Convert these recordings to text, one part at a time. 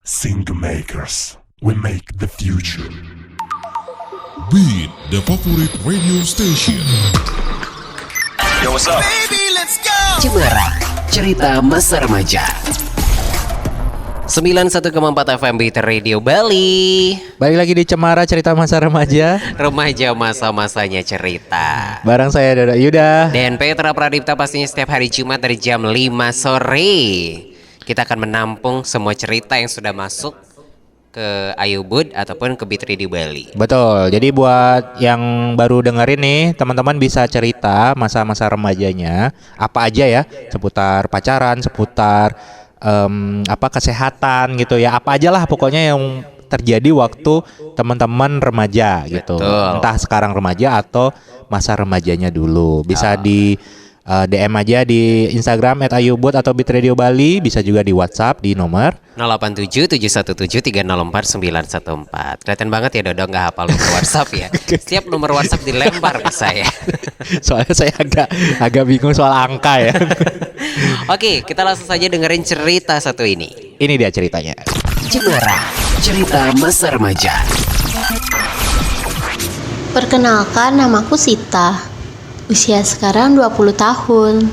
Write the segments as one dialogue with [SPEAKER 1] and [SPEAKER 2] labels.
[SPEAKER 1] Singer makers, we make the future.
[SPEAKER 2] Beat the favorite radio station.
[SPEAKER 1] Yo, what's up?
[SPEAKER 3] Cemara, cerita masa remaja. 91,4 FM Beat Radio Bali.
[SPEAKER 4] Balik lagi di Cemara Cerita Masa Remaja.
[SPEAKER 3] Remaja masa-masanya cerita.
[SPEAKER 4] Bareng saya Dada Yuda.
[SPEAKER 3] Dan Petra Pradipta pastinya setiap hari Jumat dari jam 5 sore. Kita akan menampung semua cerita yang sudah masuk ke Ayubud ataupun ke Beat Radio Bali.
[SPEAKER 4] Betul. Jadi buat yang baru dengerin nih, teman-teman bisa cerita masa-masa remajanya apa aja ya, seputar pacaran, seputar kesehatan gitu ya, apa aja lah pokoknya yang terjadi waktu teman-teman remaja gitu.
[SPEAKER 3] Betul.
[SPEAKER 4] Entah sekarang remaja atau masa remajanya dulu. Bisa di DM aja di Instagram @ayubud atau Beat Radio Bali, bisa juga di WhatsApp di nomor
[SPEAKER 3] 0877173049914. Kelihatan banget ya Dodo nggak hafal nomor WhatsApp ya. Setiap nomor WhatsApp dilempar ke saya.
[SPEAKER 4] soalnya saya agak bingung soal angka ya.
[SPEAKER 3] Oke, kita langsung saja dengerin cerita satu ini.
[SPEAKER 4] Ini dia ceritanya.
[SPEAKER 3] Cemara, cerita masa remaja.
[SPEAKER 5] Perkenalkan, namaku Sita. Usia sekarang 20 tahun.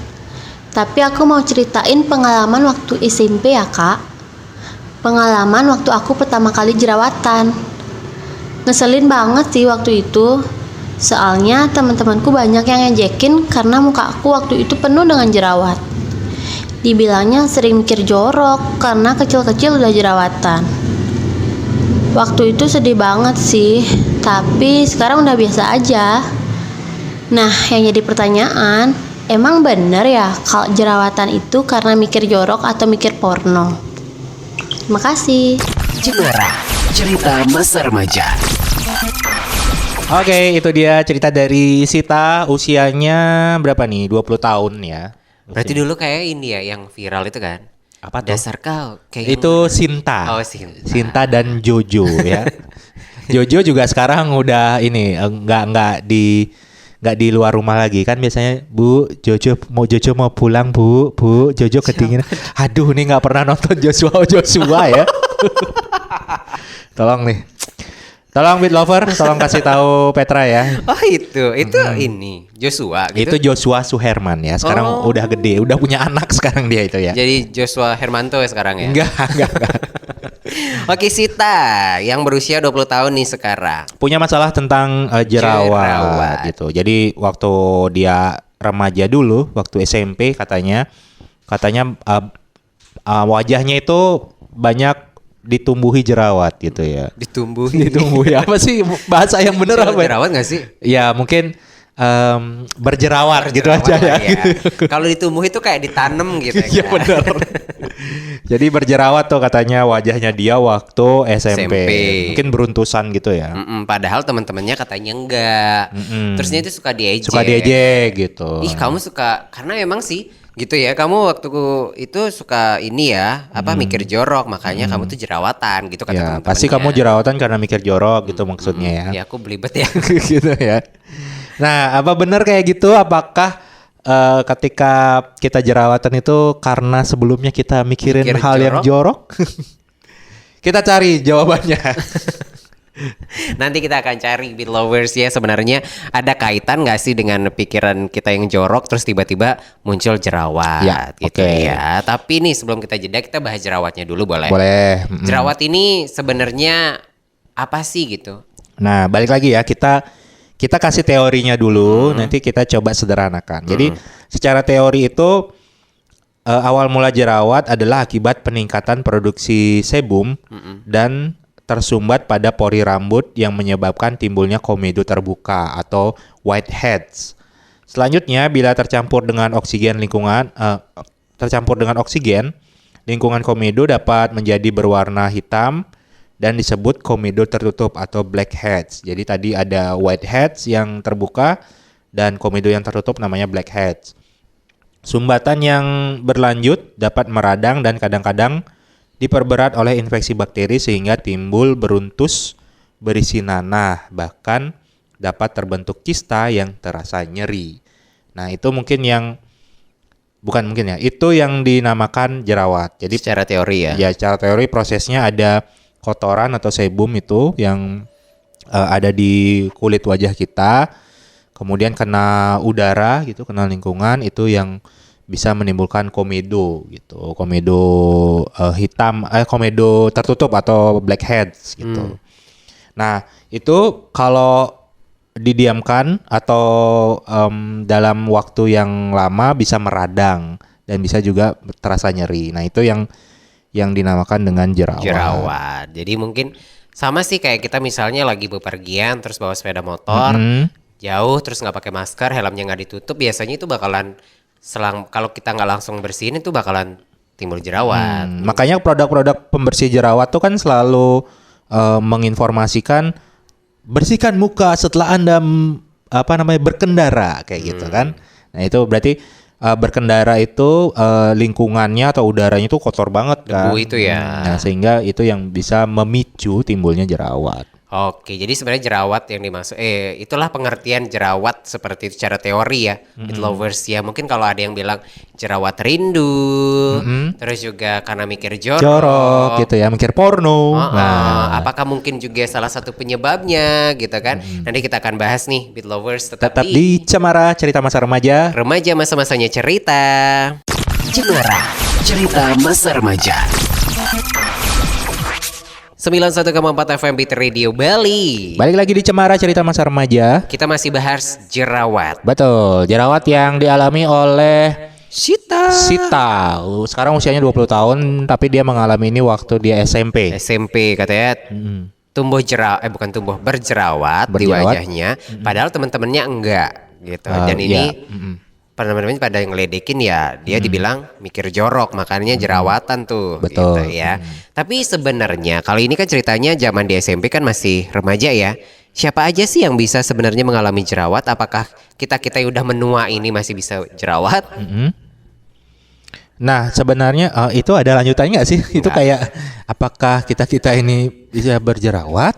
[SPEAKER 5] Tapi aku mau ceritain pengalaman waktu SMP ya kak. Pengalaman waktu aku pertama kali jerawatan. Ngeselin banget sih waktu itu. Soalnya teman-temanku banyak yang ngejekin karena muka aku waktu itu penuh dengan jerawat. Dibilangnya sering mikir jorok karena kecil-kecil udah jerawatan. Waktu itu sedih banget sih, tapi sekarang udah biasa aja. Nah, yang jadi pertanyaan, emang bener ya kalau jerawatan itu karena mikir jorok atau mikir porno? Terima kasih.
[SPEAKER 3] Cemara, cerita masa remaja.
[SPEAKER 4] Oke, itu dia cerita dari Sita. Usianya berapa nih? 20 tahun ya.
[SPEAKER 3] Berarti dulu kayak ini ya yang viral itu kan?
[SPEAKER 4] Apa tuh?
[SPEAKER 3] Dasar kau kayak
[SPEAKER 4] Itu Sinta.
[SPEAKER 3] Oh, Sinta.
[SPEAKER 4] Sinta dan Jojo ya. Jojo juga sekarang udah ini nggak di luar rumah lagi kan, biasanya Jojo mau pulang Bu Jojo kedinginan. Aduh, nih nggak pernah nonton Joshua ya. Tolong Beat Lover, tolong kasih tahu Petra ya.
[SPEAKER 3] Oh itu ini Joshua gitu.
[SPEAKER 4] Itu Joshua Suherman ya. Sekarang udah gede, udah punya anak sekarang dia itu ya.
[SPEAKER 3] Jadi Joshua Hermanto ya sekarang ya.
[SPEAKER 4] Enggak.
[SPEAKER 3] Oke, Sita yang berusia 20 tahun nih sekarang.
[SPEAKER 4] Punya masalah tentang jerawat gitu. Jadi waktu dia remaja dulu, waktu SMP katanya wajahnya itu banyak ditumbuhi jerawat gitu ya. Ditumbuhi apa sih bahasa yang bener apa?
[SPEAKER 3] Jerawat nggak sih?
[SPEAKER 4] Ya mungkin berjerawat gitu aja ya.
[SPEAKER 3] Kalau ditumbuhi itu kayak ditanam gitu ya.
[SPEAKER 4] Iya benar. Jadi berjerawat tuh katanya wajahnya dia waktu SMP. Mungkin beruntusan gitu ya.
[SPEAKER 3] Padahal teman-temannya katanya enggak. Terusnya itu suka
[SPEAKER 4] diejek gitu.
[SPEAKER 3] Ih, kamu suka, karena memang sih gitu ya, kamu waktu itu suka ini ya, mikir jorok, makanya kamu tuh jerawatan gitu kata
[SPEAKER 4] Ya,
[SPEAKER 3] teman-temannya.
[SPEAKER 4] pasti kamu jerawatan karena mikir jorok gitu maksudnya ya.
[SPEAKER 3] Ya aku belibet ya.
[SPEAKER 4] Gitu ya. Nah, apa benar kayak gitu? Apakah ketika kita jerawatan itu karena sebelumnya kita mikirin hal yang jorok? Kita cari jawabannya.
[SPEAKER 3] Nanti kita akan cari Beat Lovers ya, sebenarnya ada kaitan gak sih dengan pikiran kita yang jorok terus tiba-tiba muncul jerawat
[SPEAKER 4] Ya,
[SPEAKER 3] gitu
[SPEAKER 4] oke.
[SPEAKER 3] ya. Tapi nih sebelum kita jeda, kita bahas jerawatnya dulu boleh?
[SPEAKER 4] Boleh.
[SPEAKER 3] Jerawat ini sebenarnya apa sih gitu?
[SPEAKER 4] Nah, balik lagi ya, kita kasih teorinya dulu, nanti kita coba sederhanakan. Jadi, secara teori itu awal mula jerawat adalah akibat peningkatan produksi sebum dan tersumbat pada pori rambut yang menyebabkan timbulnya komedo terbuka atau whiteheads. Selanjutnya, bila tercampur dengan oksigen lingkungan komedo dapat menjadi berwarna hitam dan disebut komedo tertutup atau blackheads. Jadi tadi ada whiteheads yang terbuka dan komedo yang tertutup namanya blackheads. Sumbatan yang berlanjut dapat meradang dan kadang-kadang diperberat oleh infeksi bakteri sehingga timbul beruntus berisi nanah, bahkan dapat terbentuk kista yang terasa nyeri. Nah, itu mungkin yang bukan mungkin ya, itu yang dinamakan jerawat. Jadi
[SPEAKER 3] Secara teori ya.
[SPEAKER 4] ya secara teori prosesnya ada kotoran atau sebum itu yang ada di kulit wajah kita, kemudian kena udara gitu, kena lingkungan, itu yang bisa menimbulkan komedo gitu, komedo komedo tertutup atau blackheads gitu. Nah itu kalau didiamkan atau dalam waktu yang lama bisa meradang dan bisa juga terasa nyeri. Nah itu yang dinamakan dengan jerawat.
[SPEAKER 3] Jerawat. Jadi mungkin sama sih kayak kita misalnya lagi bepergian terus bawa sepeda motor jauh terus nggak pakai masker, helmnya nggak ditutup, biasanya itu bakalan kalau kita nggak langsung bersihin itu bakalan timbul jerawat.
[SPEAKER 4] Makanya produk-produk pembersih jerawat tuh kan selalu menginformasikan bersihkan muka setelah Anda berkendara kayak gitu kan. Nah itu berarti berkendara itu lingkungannya atau udaranya itu kotor banget kan.
[SPEAKER 3] Debu itu ya.
[SPEAKER 4] Nah sehingga itu yang bisa memicu timbulnya jerawat.
[SPEAKER 3] Oke, jadi sebenarnya jerawat yang dimaksud itulah pengertian jerawat seperti itu secara teori ya, Beat Lovers ya. Mungkin kalau ada yang bilang jerawat rindu, terus juga karena mikir
[SPEAKER 4] Jorok gitu ya, mikir porno. Nah,
[SPEAKER 3] apakah mungkin juga salah satu penyebabnya gitu kan? Nanti kita akan bahas nih Beat Lovers
[SPEAKER 4] tetap di Cemara Cerita Masa Remaja.
[SPEAKER 3] Remaja masa-masanya cerita. Cemara Cerita Masa Remaja. 91,4 FM Beat Radio Bali.
[SPEAKER 4] Balik lagi di Cemara Cerita Masa Remaja.
[SPEAKER 3] Kita masih bahas jerawat.
[SPEAKER 4] Betul, jerawat yang dialami oleh
[SPEAKER 3] Sita.
[SPEAKER 4] Sekarang usianya 20 tahun tapi dia mengalami ini waktu dia SMP.
[SPEAKER 3] SMP katanya berjerawat di wajahnya, padahal teman-temannya enggak gitu. Dan ini teman-teman pada yang ngeledekin ya, dia dibilang mikir jorok, makanya jerawatan tuh.
[SPEAKER 4] Betul.
[SPEAKER 3] Gitu ya. Tapi sebenarnya kalau ini kan ceritanya zaman di SMP kan masih remaja ya. Siapa aja sih yang bisa sebenarnya mengalami jerawat? Apakah kita yang udah menua ini masih bisa jerawat?
[SPEAKER 4] Nah sebenarnya itu ada lanjutannya nggak sih? Itu kayak apakah kita ini bisa berjerawat?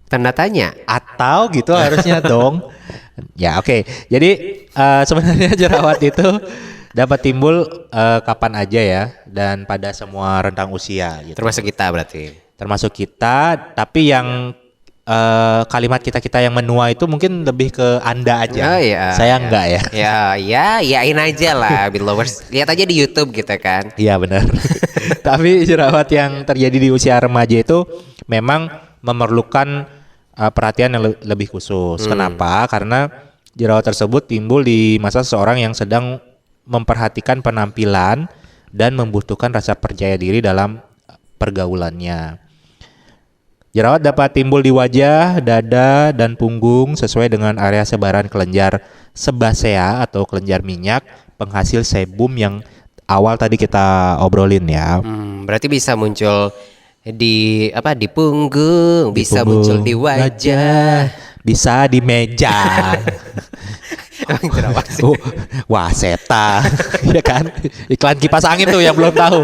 [SPEAKER 3] Tanda tanya.
[SPEAKER 4] Atau gitu harusnya dong. Ya oke. Jadi sebenarnya jerawat itu dapat timbul kapan aja ya, dan pada semua rentang usia gitu.
[SPEAKER 3] Termasuk kita berarti.
[SPEAKER 4] Termasuk kita, tapi yang kalimat kita yang menua itu mungkin lebih ke Anda aja.
[SPEAKER 3] Oh, iya,
[SPEAKER 4] Saya
[SPEAKER 3] iya.
[SPEAKER 4] enggak ya.
[SPEAKER 3] Yain aja lah Beat Lovers. Lihat aja di YouTube gitu kan.
[SPEAKER 4] Iya benar. Tapi jerawat yang terjadi di usia remaja itu memang memerlukan perhatian yang lebih khusus. Kenapa? Karena jerawat tersebut timbul di masa seseorang yang sedang memperhatikan penampilan dan membutuhkan rasa percaya diri dalam pergaulannya. Jerawat dapat timbul di wajah, dada, dan punggung sesuai dengan area sebaran kelenjar sebasea atau kelenjar minyak penghasil sebum yang awal tadi kita obrolin ya.
[SPEAKER 3] Berarti bisa muncul di punggung, bisa muncul di wajah,
[SPEAKER 4] bisa di meja.
[SPEAKER 3] Emang jerawat sih.
[SPEAKER 4] Wah seta, ya kan? Iklan kipas angin tuh yang belum tahu.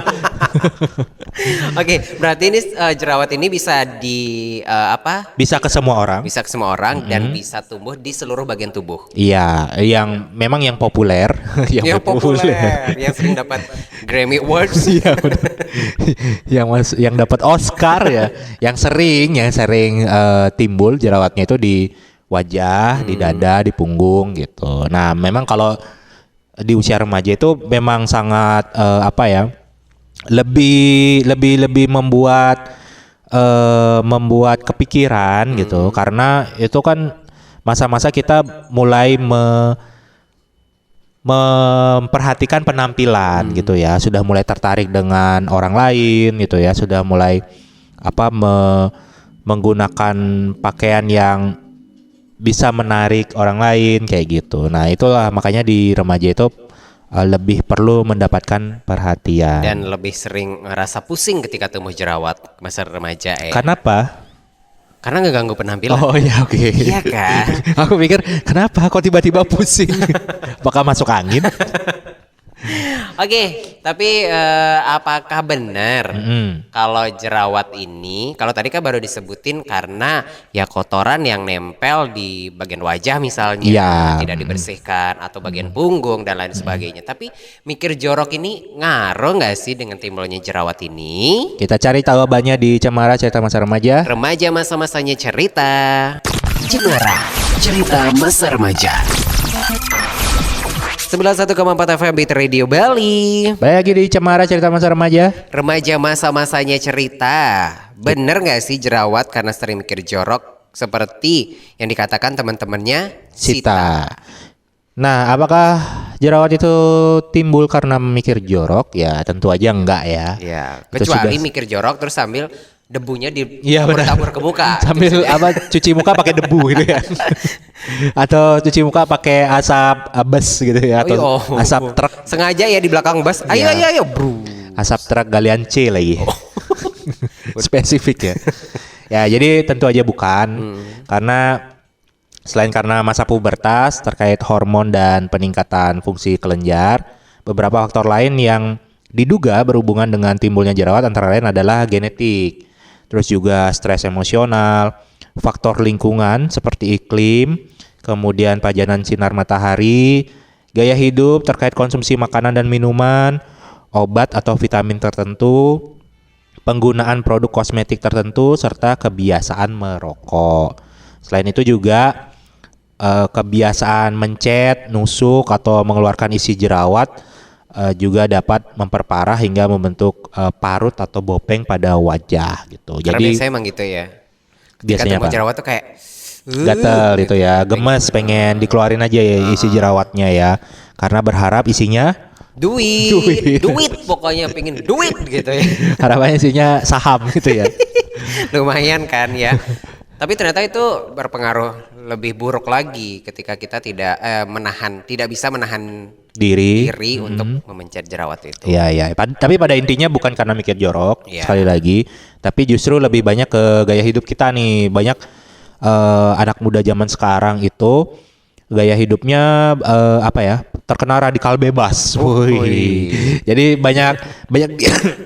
[SPEAKER 3] Oke, berarti ini jerawat ini bisa
[SPEAKER 4] Bisa ke semua orang.
[SPEAKER 3] Bisa ke semua orang dan bisa tumbuh di seluruh bagian tubuh.
[SPEAKER 4] Iya, yang memang yang populer,
[SPEAKER 3] Yang populer, yang sering dapat Grammy Awards.
[SPEAKER 4] Iya benar. yang dapat Oscar ya, yang sering timbul jerawatnya itu di wajah, di dada, di punggung gitu. Nah, memang kalau di usia remaja itu memang sangat lebih membuat kepikiran gitu, karena itu kan masa-masa kita mulai memperhatikan penampilan gitu ya, sudah mulai tertarik dengan orang lain gitu ya, sudah mulai menggunakan pakaian yang bisa menarik orang lain kayak gitu. Nah itulah makanya di remaja itu lebih perlu mendapatkan perhatian.
[SPEAKER 3] Dan lebih sering ngerasa pusing ketika tumbuh jerawat masa remaja ya.
[SPEAKER 4] Kenapa?
[SPEAKER 3] Karena ngeganggu penampilan.
[SPEAKER 4] Oh ya oke.
[SPEAKER 3] Iya kan?
[SPEAKER 4] Aku pikir kenapa kok tiba-tiba pusing? Apakah masuk angin?
[SPEAKER 3] Oke, tapi apakah benar kalau jerawat ini, kalau tadi kan baru disebutin karena ya kotoran yang nempel di bagian wajah misalnya
[SPEAKER 4] Iya.
[SPEAKER 3] tidak dibersihkan atau bagian punggung dan lain sebagainya. Tapi mikir jorok ini ngaruh nggak sih dengan timbulnya jerawat ini?
[SPEAKER 4] Kita cari jawabannya di Cemara Cerita Masa Remaja.
[SPEAKER 3] Remaja masa-masanya cerita. Cemara, cerita masa remaja. 91,4 FM Beat Radio Bali.
[SPEAKER 4] Baik lagi di Cemara Cerita Masa Remaja.
[SPEAKER 3] Remaja masa-masanya cerita. Bener gak sih jerawat karena sering mikir jorok seperti yang dikatakan teman-temannya
[SPEAKER 4] Sita. Nah, apakah jerawat itu timbul karena mikir jorok? Ya, tentu aja enggak ya.
[SPEAKER 3] Ya,
[SPEAKER 4] Itu
[SPEAKER 3] kecuali
[SPEAKER 4] sudah-
[SPEAKER 3] mikir jorok terus sambil debunya
[SPEAKER 4] Iya, benar.
[SPEAKER 3] ditabur ke muka.
[SPEAKER 4] Sambil apa cuci muka pakai debu gitu ya. Atau cuci muka pakai asap bus gitu ya atau
[SPEAKER 3] Oh,
[SPEAKER 4] asap truk,
[SPEAKER 3] sengaja ya di belakang bus. Ayo
[SPEAKER 4] Iya.
[SPEAKER 3] ayo ayo, bro.
[SPEAKER 4] asap truk galian C lagi. Spesifik ya. Ya, jadi tentu aja bukan. Karena selain karena masa pubertas terkait hormon dan peningkatan fungsi kelenjar, beberapa faktor lain yang diduga berhubungan dengan timbulnya jerawat antara lain adalah genetik, terus juga stres emosional, faktor lingkungan seperti iklim, kemudian pajanan sinar matahari, gaya hidup terkait konsumsi makanan dan minuman, obat atau vitamin tertentu, penggunaan produk kosmetik tertentu, serta kebiasaan merokok. Selain itu juga kebiasaan mencet, nusuk, atau mengeluarkan isi jerawat juga dapat memperparah hingga membentuk parut atau bopeng pada wajah gitu.
[SPEAKER 3] Karena
[SPEAKER 4] Jadi
[SPEAKER 3] biasanya emang gitu ya. Ketika
[SPEAKER 4] biasanya
[SPEAKER 3] timbul
[SPEAKER 4] apa?
[SPEAKER 3] jerawat tuh kayak
[SPEAKER 4] Gatel gitu ya, gemes, pengen dikeluarin aja ya isi jerawatnya ya, karena berharap isinya
[SPEAKER 3] duit pokoknya pengen duit gitu ya.
[SPEAKER 4] harapannya isinya saham gitu ya.
[SPEAKER 3] Lumayan kan ya. Tapi ternyata itu berpengaruh lebih buruk lagi ketika kita tidak bisa menahan
[SPEAKER 4] Diri.
[SPEAKER 3] untuk memencet jerawat itu.
[SPEAKER 4] Iya iya. Tapi pada intinya bukan karena mikir jorok
[SPEAKER 3] Iya.
[SPEAKER 4] sekali lagi, tapi justru lebih banyak ke gaya hidup kita nih. Banyak anak muda zaman sekarang itu gaya hidupnya terkena radikal bebas. Wih. Jadi banyak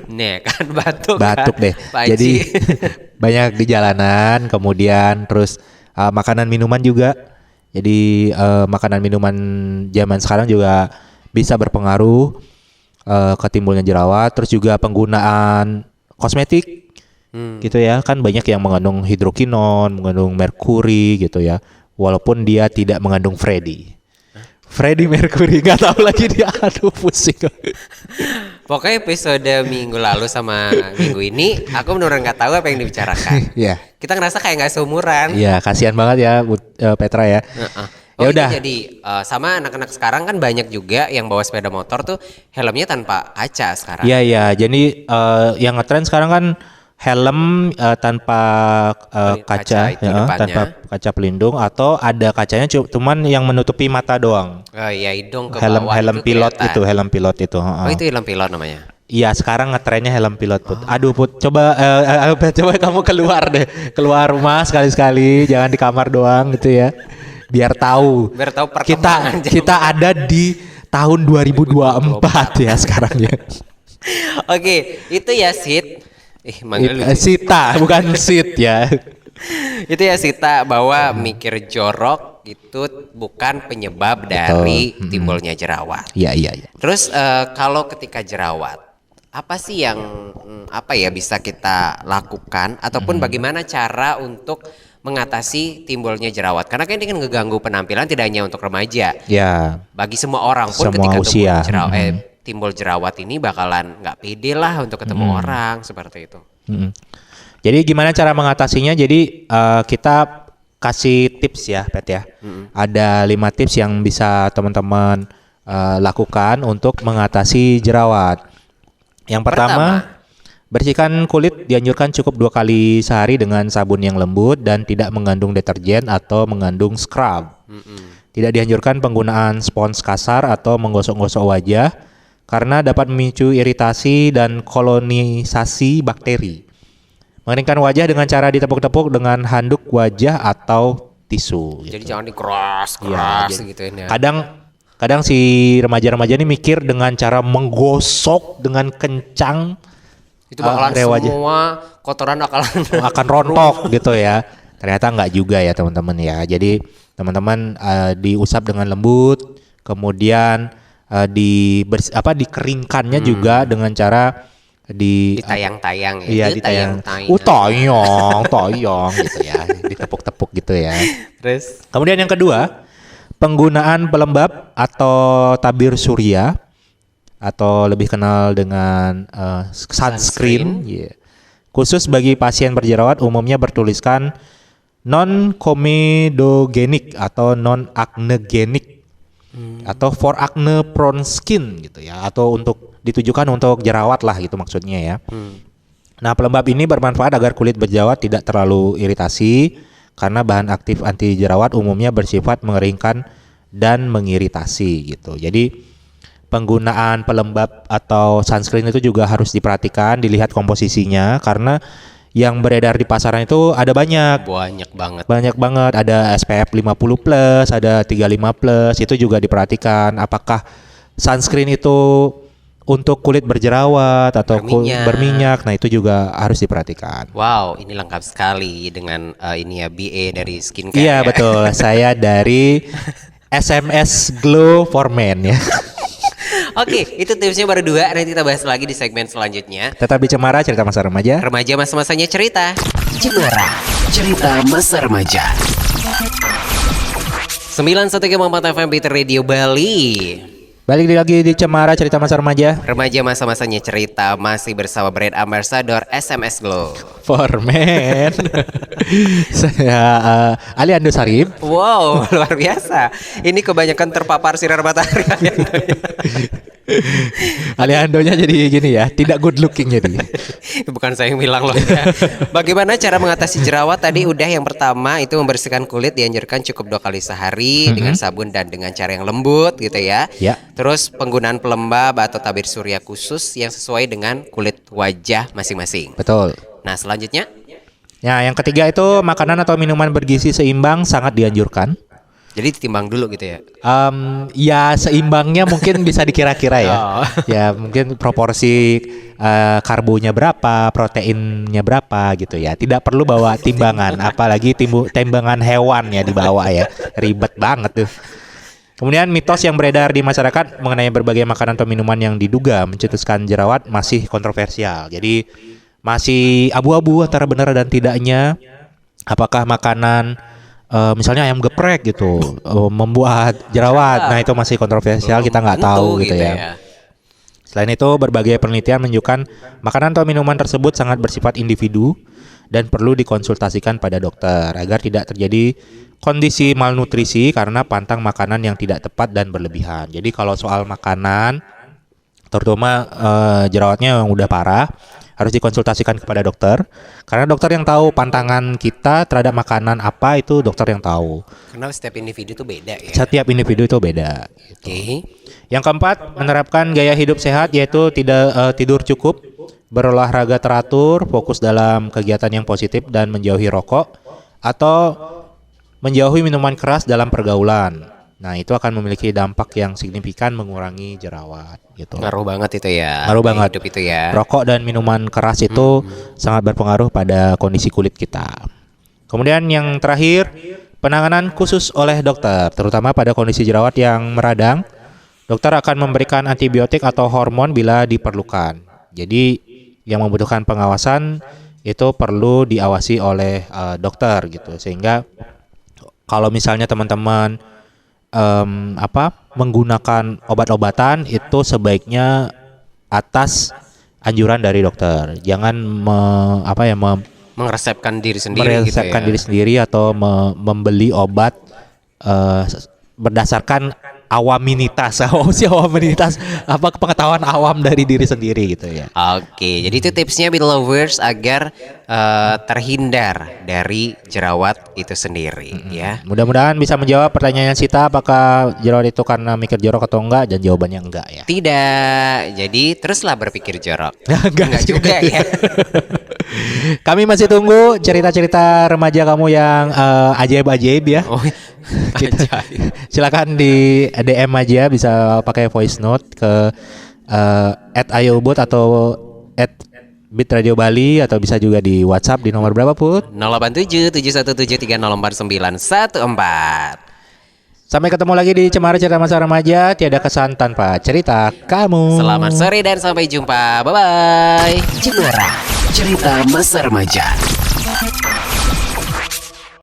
[SPEAKER 3] Nih kan batuk
[SPEAKER 4] batuk
[SPEAKER 3] kan,
[SPEAKER 4] deh.
[SPEAKER 3] Pak
[SPEAKER 4] Jadi
[SPEAKER 3] Haji.
[SPEAKER 4] banyak di jalanan, kemudian terus makanan minuman juga. Jadi makanan minuman zaman sekarang juga bisa berpengaruh ke timbulnya jerawat. Terus juga penggunaan kosmetik gitu ya, kan banyak yang mengandung hidrokinon, mengandung merkuri gitu ya. Walaupun dia tidak mengandung Freddie Mercury, nggak tahu lagi dia, aduh pusing.
[SPEAKER 3] Pokoknya episode minggu lalu sama minggu ini aku benar nggak tahu apa yang dibicarakan.
[SPEAKER 4] Iya.
[SPEAKER 3] Kita ngerasa kayak nggak seumuran.
[SPEAKER 4] Iya, kasihan banget ya Petra ya. Ya
[SPEAKER 3] Oh,
[SPEAKER 4] udah.
[SPEAKER 3] itu jadi sama anak-anak sekarang kan banyak juga yang bawa sepeda motor tuh helmnya tanpa kaca sekarang.
[SPEAKER 4] Iya iya, jadi yang ngetren sekarang kan helm tanpa
[SPEAKER 3] Kaca
[SPEAKER 4] kaca,
[SPEAKER 3] itu depannya.
[SPEAKER 4] tanpa kaca pelindung, atau ada kacanya cuman yang menutupi mata doang.
[SPEAKER 3] Oh iya, hidung ke
[SPEAKER 4] Helm
[SPEAKER 3] bawah
[SPEAKER 4] helm pilot
[SPEAKER 3] kelihatan.
[SPEAKER 4] itu, helm pilot itu.
[SPEAKER 3] Oh itu helm pilot namanya.
[SPEAKER 4] Iya, sekarang ngetrennya helm pilot, Put. Aduh, Put, coba coba kamu keluar deh, keluar rumah sekali-sekali, jangan di kamar doang gitu ya. Biar tahu.
[SPEAKER 3] Biar tahu
[SPEAKER 4] kita
[SPEAKER 3] perkembangan
[SPEAKER 4] kita ada di tahun 2024 ya sekarang ya.
[SPEAKER 3] Oke, itu ya Sid. Manggil lu.
[SPEAKER 4] Sita, bukan Sid ya.
[SPEAKER 3] Itu ya Sita, bahwa mikir jorok itu bukan penyebab dari timbulnya jerawat.
[SPEAKER 4] Iya, iya, iya.
[SPEAKER 3] Terus kalau ketika jerawat, apa sih yang bisa kita lakukan ataupun bagaimana cara untuk mengatasi timbulnya jerawat? Karena kan ini kan ngeganggu penampilan tidak hanya untuk remaja.
[SPEAKER 4] Ya,
[SPEAKER 3] Bagi semua orang pun
[SPEAKER 4] Semua
[SPEAKER 3] ketika
[SPEAKER 4] usia.
[SPEAKER 3] timbul jerawat ini bakalan nggak pede lah untuk ketemu orang seperti itu.
[SPEAKER 4] jadi gimana cara mengatasinya? Jadi kita kasih tips ya, Pet ya. Ada 5 tips yang bisa teman-teman lakukan untuk mengatasi jerawat. Yang pertama, bersihkan kulit dianjurkan cukup 2 kali sehari dengan sabun yang lembut dan tidak mengandung deterjen atau mengandung scrub. Tidak dianjurkan penggunaan spons kasar atau menggosok-gosok wajah karena dapat memicu iritasi dan kolonisasi bakteri. Mengeringkan wajah dengan cara ditepuk-tepuk dengan handuk wajah atau tisu.
[SPEAKER 3] Jadi jangan dikeras
[SPEAKER 4] Iya,
[SPEAKER 3] gitu ya.
[SPEAKER 4] Kadang kadang si remaja-remaja ini mikir dengan cara menggosok dengan kencang
[SPEAKER 3] Itu bakalan
[SPEAKER 4] wajah
[SPEAKER 3] semua kotoran
[SPEAKER 4] akan rontok gitu ya. Ternyata nggak juga ya teman-teman ya. Jadi teman-teman diusap dengan lembut, kemudian dikeringkannya juga dengan cara
[SPEAKER 3] ditayang-tayang ya.
[SPEAKER 4] Iya, ditayang. Tayang gitu ya. Ditepuk-tepuk gitu ya.
[SPEAKER 3] Terus
[SPEAKER 4] Kemudian yang kedua, penggunaan pelembab atau tabir surya atau lebih kenal dengan sunscreen. Yeah. Khusus bagi pasien berjerawat umumnya bertuliskan non-komedogenik atau non-acnegenik atau for acne prone skin gitu ya, atau untuk ditujukan untuk jerawat lah gitu maksudnya ya. Nah, pelembab ini bermanfaat agar kulit berjerawat tidak terlalu iritasi karena bahan aktif anti jerawat umumnya bersifat mengeringkan dan mengiritasi gitu. Jadi penggunaan pelembab atau sunscreen itu juga harus diperhatikan, dilihat komposisinya karena yang beredar di pasaran itu ada banyak
[SPEAKER 3] banget.
[SPEAKER 4] banget, ada SPF 50+, ada 35+, itu juga diperhatikan apakah sunscreen itu untuk kulit berjerawat atau berminyak. Nah, itu juga harus diperhatikan.
[SPEAKER 3] Wow, ini lengkap sekali dengan ini ya BA dari skincare.
[SPEAKER 4] Iya,
[SPEAKER 3] ya.
[SPEAKER 4] betul. Saya dari SMS Glow for Men ya.
[SPEAKER 3] Oke, itu tipsnya baru 2. Nanti kita bahas lagi di segmen selanjutnya.
[SPEAKER 4] Tetap di Cemara, cerita masa remaja.
[SPEAKER 3] Remaja masa-masanya cerita.
[SPEAKER 6] Cemara, cerita masa remaja.
[SPEAKER 3] 91,4 FM Beat Radio Bali.
[SPEAKER 4] Balik lagi di Cemara, cerita masa remaja.
[SPEAKER 3] Remaja masa-masanya cerita masih bersama brand ambassador SMS Glow.
[SPEAKER 4] For Men. Saya Aliando Sarip.
[SPEAKER 3] Wow, luar biasa. Ini kebanyakan terpapar sinar matahari.
[SPEAKER 4] Aliandonya jadi gini ya, tidak good looking jadi.
[SPEAKER 3] Itu bukan saya yang bilang loh ya. Bagaimana cara mengatasi jerawat? Tadi udah yang pertama itu membersihkan kulit, dianjurkan cukup 2 kali sehari dengan sabun dan dengan cara yang lembut gitu ya.
[SPEAKER 4] Ya.
[SPEAKER 3] Terus penggunaan pelembab atau tabir surya khusus yang sesuai dengan kulit wajah masing-masing.
[SPEAKER 4] Betul.
[SPEAKER 3] Nah, selanjutnya
[SPEAKER 4] Ya, yang ketiga itu makanan atau minuman bergizi seimbang sangat dianjurkan.
[SPEAKER 3] jadi ditimbang dulu gitu ya.
[SPEAKER 4] Ya seimbangnya mungkin bisa dikira-kira ya.
[SPEAKER 3] Oh.
[SPEAKER 4] Ya mungkin proporsi karbonya berapa, proteinnya berapa gitu ya. Tidak perlu bawa timbangan, apalagi timbangan hewan ya dibawa ya. Ribet banget tuh. Kemudian mitos yang beredar di masyarakat mengenai berbagai makanan atau minuman yang diduga mencetuskan jerawat masih kontroversial. Jadi masih abu-abu antara benar dan tidaknya. Apakah makanan misalnya ayam geprek gitu membuat jerawat? Nah, itu masih kontroversial, kita nggak tahu gitu ya. Selain itu, berbagai penelitian menunjukkan makanan atau minuman tersebut sangat bersifat individu dan perlu dikonsultasikan pada dokter agar tidak terjadi kondisi malnutrisi karena pantang makanan yang tidak tepat dan berlebihan. Jadi kalau soal makanan, terutama jerawatnya yang udah parah, harus dikonsultasikan kepada dokter karena dokter yang tahu pantangan kita terhadap makanan apa, itu dokter yang tahu.
[SPEAKER 3] Karena setiap individu itu beda ya.
[SPEAKER 4] Setiap individu itu beda. Gitu.
[SPEAKER 3] Oke.
[SPEAKER 4] Yang keempat, menerapkan gaya hidup sehat yaitu tidur cukup, berolahraga teratur, fokus dalam kegiatan yang positif dan menjauhi rokok atau menjauhi minuman keras dalam pergaulan. Nah, itu akan memiliki dampak yang signifikan mengurangi jerawat gitu.
[SPEAKER 3] Ngaruh banget itu ya.
[SPEAKER 4] Ngaruh banget.
[SPEAKER 3] Hidup itu ya.
[SPEAKER 4] Rokok dan minuman keras itu sangat berpengaruh pada kondisi kulit kita. Kemudian yang terakhir, penanganan khusus oleh dokter, terutama pada kondisi jerawat yang meradang. Dokter akan memberikan antibiotik atau hormon bila diperlukan. Jadi yang membutuhkan pengawasan itu perlu diawasi oleh dokter gitu. Sehingga kalau misalnya teman-teman menggunakan obat-obatan itu sebaiknya atas anjuran dari dokter. Jangan
[SPEAKER 3] Meresepkan diri sendiri gitu ya.
[SPEAKER 4] diri sendiri atau membeli obat berdasarkan awaminitas, pengetahuan awam dari diri sendiri gitu ya.
[SPEAKER 3] Oke, jadi itu tipsnya Beat Lovers agar terhindar dari jerawat itu sendiri ya.
[SPEAKER 4] Mudah-mudahan bisa menjawab pertanyaan Sita, apakah jerawat itu karena mikir jorok atau enggak, dan jawabannya enggak ya.
[SPEAKER 3] Tidak, jadi teruslah berpikir jorok.
[SPEAKER 4] Enggak
[SPEAKER 3] juga ya.
[SPEAKER 4] Kami masih tunggu cerita-cerita remaja kamu yang ajaib-ajaib ya.
[SPEAKER 3] Oh, ajaib.
[SPEAKER 4] Silakan di DM aja, bisa pakai voice note ke @ayobot atau @bitradio_bali atau bisa juga di WhatsApp di nomor berapa Put?
[SPEAKER 3] 087 717304914.
[SPEAKER 4] Sampai ketemu lagi di Cemara Cerita Masa Remaja, tiada kesan tanpa cerita kamu.
[SPEAKER 3] Selamat sore dan sampai jumpa. Bye bye.
[SPEAKER 6] Cemara, cerita masa remaja.